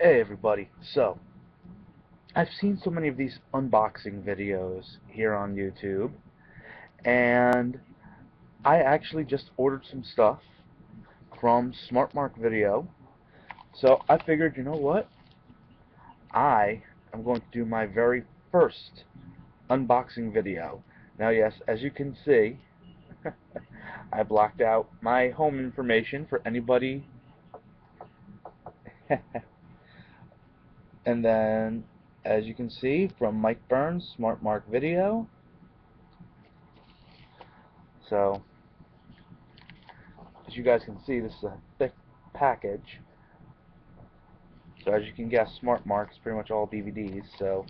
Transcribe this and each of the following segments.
Hey everybody, so I've seen so many of these unboxing videos here on YouTube, and I actually just ordered some stuff from Smartmark Video, so I figured, you know what, I am going to do my very first unboxing video. Now yes, as you can see, I blocked out my home information for anybody and then as you can see from Mike Burns, Smartmark Video. So as you guys can see, this is a thick package. So as you can guess, Smartmark is pretty much all DVDs. So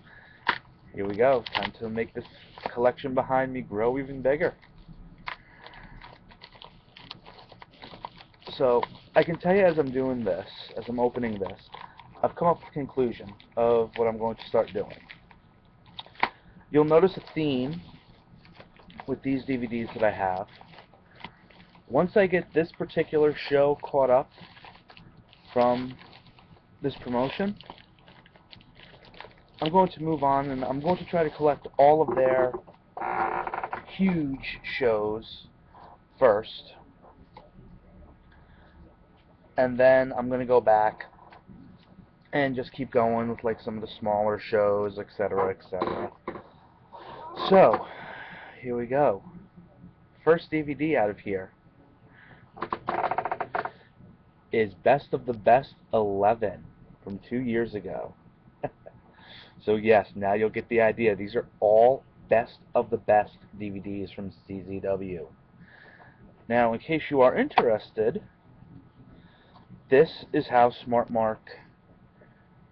here we go. Time to make this collection behind me grow even bigger. So I can tell you as I'm doing this, as I'm opening this, I've come up with a conclusion of what I'm going to start doing. You'll notice a theme with these DVDs that I have. Once I get this particular show caught up from this promotion, I'm going to move on and I'm going to try to collect all of their huge shows first, and then I'm going to go back and just keep going with like some of the smaller shows, etc., etc. So here we go. First DVD out of here is Best of the Best 11 from 2 years ago. So yes, now you'll get the idea. These are all Best of the Best DVDs from CZW. Now, in case you are interested, this is how Smartmark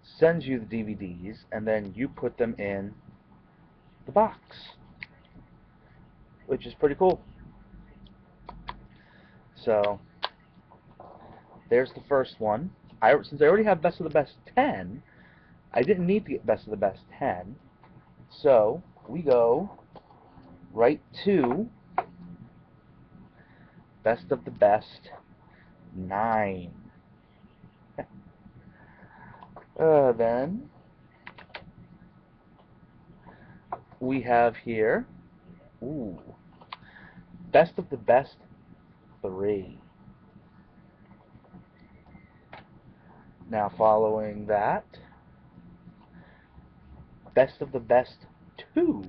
sends you the DVDs, and then you put them in the box, which is pretty cool. So there's the first one. Since I already have Best of the Best 10, I didn't need to get Best of the Best 10. So we go right to Best of the Best 9. Then we have here, Best of the Best 3. Now following that, Best of the Best 2.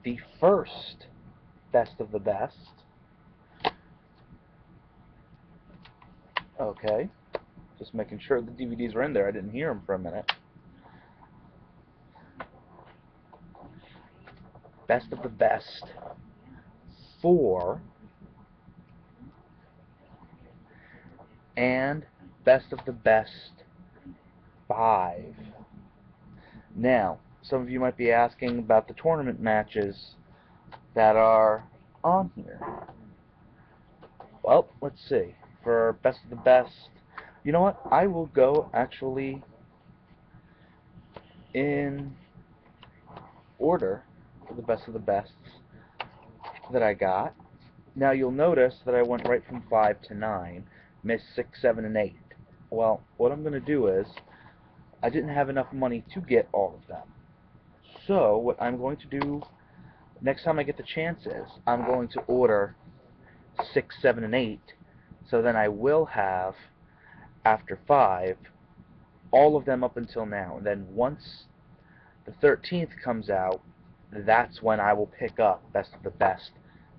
The first Best of the Best. Okay, just making sure the DVDs were in there. I didn't hear them for a minute. Best of the Best 4 and Best of the Best 5. Now, some of you might be asking about the tournament matches that are on here. Well, let's see. For Best of the Best, you know what? I will go actually in order for the Best of the Bests that I got. Now you'll notice that I went right from 5 to 9, missed 6, 7, and 8. Well, what I'm going to do is, I didn't have enough money to get all of them. So what I'm going to do next time I get the chance is, I'm going to order 6, 7, and 8, so then I will have, after 5, all of them up until now. And then once the 13th comes out, that's when I will pick up Best of the Best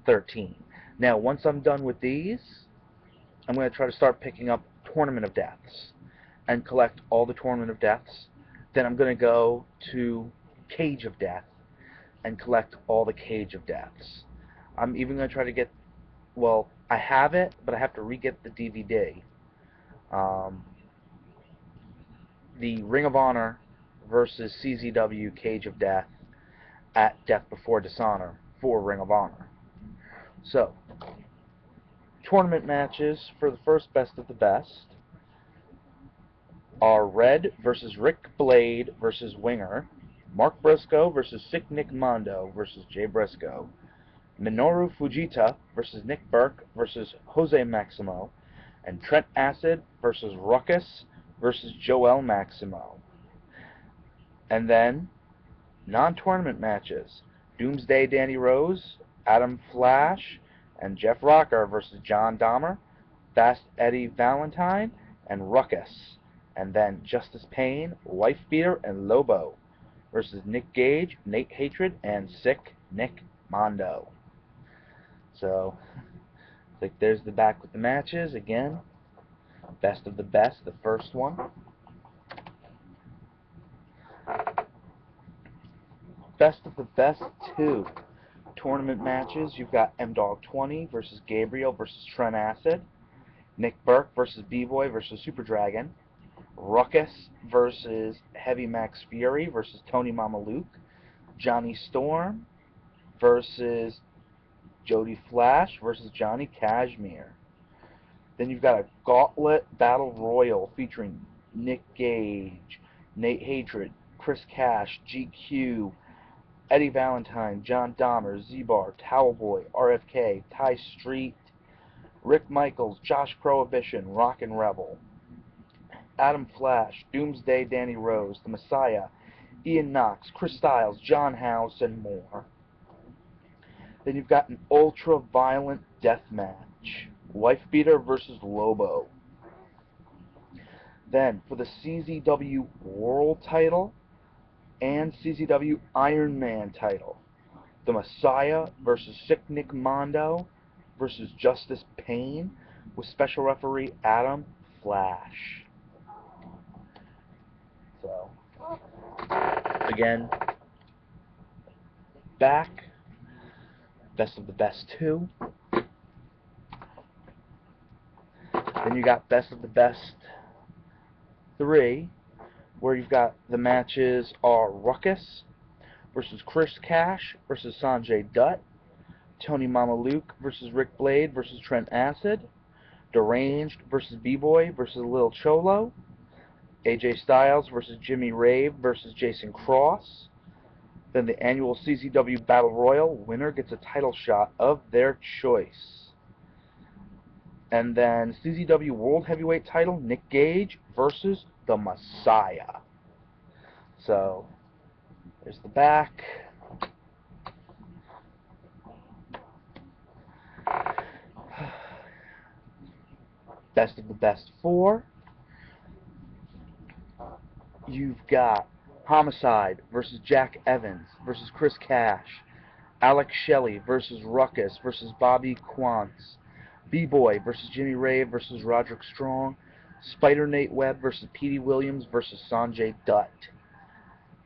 13. Now, once I'm done with these, I'm going to try to start picking up Tournament of Deaths and collect all the Tournament of Deaths. Then I'm going to go to Cage of Death and collect all the Cage of Deaths. I'm even going to try to get, well, I have it, but I have to re-get the DVD. The Ring of Honor versus CZW Cage of Death at Death Before Dishonor for Ring of Honor. So, tournament matches for the first Best of the Best are Red versus Rick Blade versus Winger, Mark Briscoe versus Sick Nick Mondo versus Jay Briscoe, Minoru Fujita versus Nick Burke versus Jose Maximo, and Trent Acid versus Ruckus versus Joel Maximo. And then non-tournament matches: Doomsday Danny Rose, Adam Flash, and Jeff Rocker versus John Dahmer, Fast Eddie Valentine, and Ruckus. And then Justice Payne, Wife Beater, and Lobo versus Nick Gage, Nate Hatred, and Sick Nick Mondo. So, like, there's the back with the matches again. Best of the best, the first one. Best of the best 2 tournament matches. You've got M-Dog 20 versus Gabriel versus Trent Acid, Nick Burke versus B-Boy versus Super Dragon, Ruckus versus Heavy Max Fury versus Tony Mama Luke, Johnny Storm versus Jody Flash versus Johnny Kashmere. Then you've got a Gauntlet Battle Royal featuring Nick Gage, Nate Hatred, Chris Cash, GQ, Eddie Valentine, John Dahmer, Z-Bar, Towelboy, RFK, Ty Street, Rick Michaels, Josh Prohibition, Rockin' Rebel, Adam Flash, Doomsday Danny Rose, The Messiah, Ian Knox, Chris Styles, John House, and more. Then you've got an ultra-violent death match: Wife Beater versus Lobo. Then, for the CZW World title and CZW Iron Man title, The Messiah versus Sick Nick Mondo versus Justice Payne, with special referee Adam Flash. So, again, back, best of the best 2. Then you got best of the best 3, where you've got the matches are Ruckus versus Chris Cash versus Sanjay Dutt, Tony Mama Luke versus Rick Blade versus Trent Acid, Deranged versus B-Boy versus Lil Cholo, AJ Styles versus Jimmy Rave versus Jason Cross. Then the annual CZW Battle Royal, winner gets a title shot of their choice. And then CZW World Heavyweight title, Nick Gage versus The Messiah. So, there's the back. Best of the best 4. You've got Homicide versus Jack Evans versus Chris Cash, Alex Shelley versus Ruckus versus Bobby Quance, B-Boy versus Jimmy Rave versus Roderick Strong, Spider Nate Webb versus Petey Williams versus Sanjay Dutt.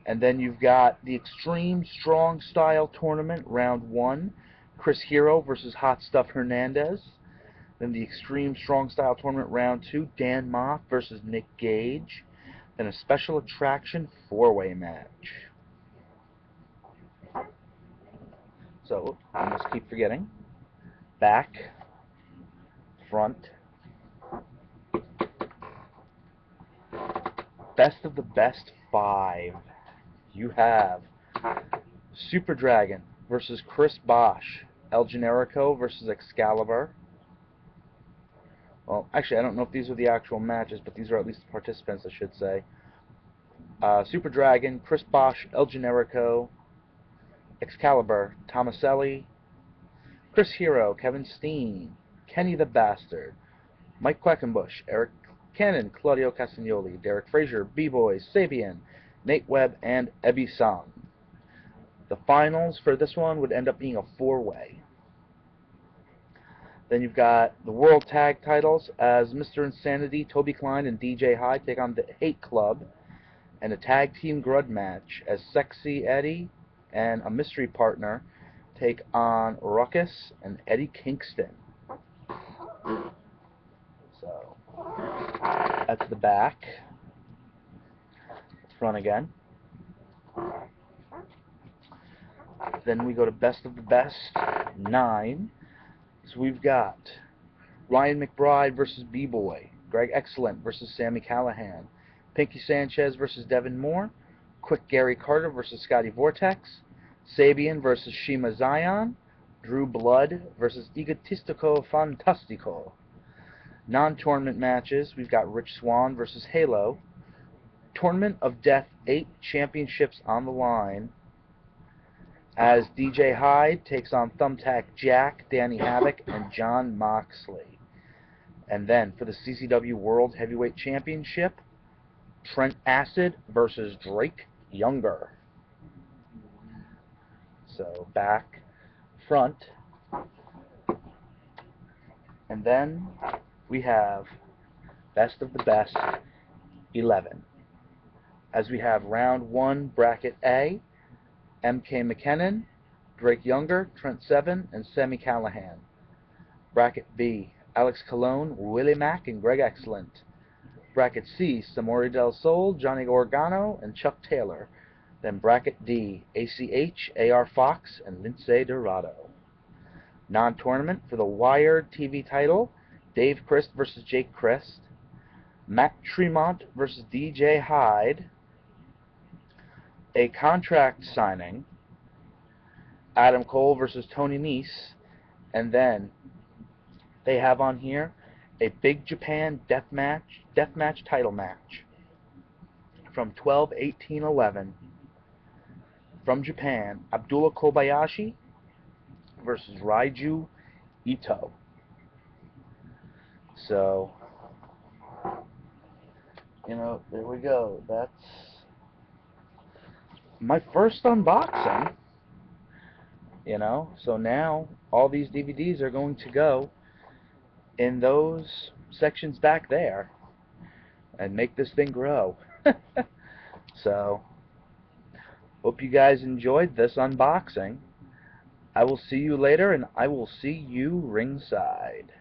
And then you've got the Extreme Strong Style Tournament, Round 1, Chris Hero versus Hot Stuff Hernandez. Then the Extreme Strong Style Tournament, Round 2, Dan Moff versus Nick Gage. Then a special attraction 4-way match. So, I almost keep forgetting. Back, front, best of the best 5. You have Super Dragon versus Chris Bosch, El Generico versus Excalibur. Well, actually, I don't know if these are the actual matches, but these are at least the participants, I should say. Super Dragon, Chris Bosch, El Generico, Excalibur, Tomaselli, Chris Hero, Kevin Steen, Kenny the Bastard, Mike Quackenbush, Eric Cannon, Claudio Castagnoli, Derek Frazier, B-Boy, Sabian, Nate Webb, and Ebby Song. The finals for this one would end up being a 4-way. Then you've got the World Tag Titles as Mr. Insanity, Toby Klein, and DJ High take on the Hate Club, and a Tag Team Grudge match as Sexy Eddie and a mystery partner take on Ruckus and Eddie Kingston. So, that's the back. Front again. Then we go to best of the best 9. So we've got Ryan McBride versus B-Boy, Greg Excellent versus Sammy Callahan, Pinky Sanchez versus Devin Moore, Quick Gary Carter versus Scotty Vortex, Sabian versus Shima Zion, Drew Blood versus Egotistico Fantastico. Non-tournament matches, we've got Rich Swann versus Halo. Tournament of Death, 8 championships on the line, as DJ Hyde takes on Thumbtack Jack, Danny Havoc, and Jon Moxley. And then for the CCW World Heavyweight Championship, Trent Acid versus Drake Younger. So back, front, and then we have Best of the Best 11. As we have round 1, bracket A, MK McKinnon, Drake Younger, Trent Seven, and Sami Callihan. Bracket B, Alex Colon, Willie Mack, and Greg Excellent. Bracket C, Samori Del Sol, Johnny Gargano, and Chuck Taylor. Then bracket D, ACH, AR Fox, and Lince Dorado. Non-tournament for the Wired TV title, Dave Christ versus Jake Christ, Matt Tremont versus DJ Hyde, a contract signing, Adam Cole versus Tony Nese, and then they have on here a Big Japan deathmatch title match from 12/18/11 from Japan, Abdullah Kobayashi versus Raiju Ito. So, you know, there we go. That's my first unboxing. You know, so now all these DVDs are going to go in those sections back there and make this thing grow. So, hope you guys enjoyed this unboxing. I will see you later, and I will see you ringside.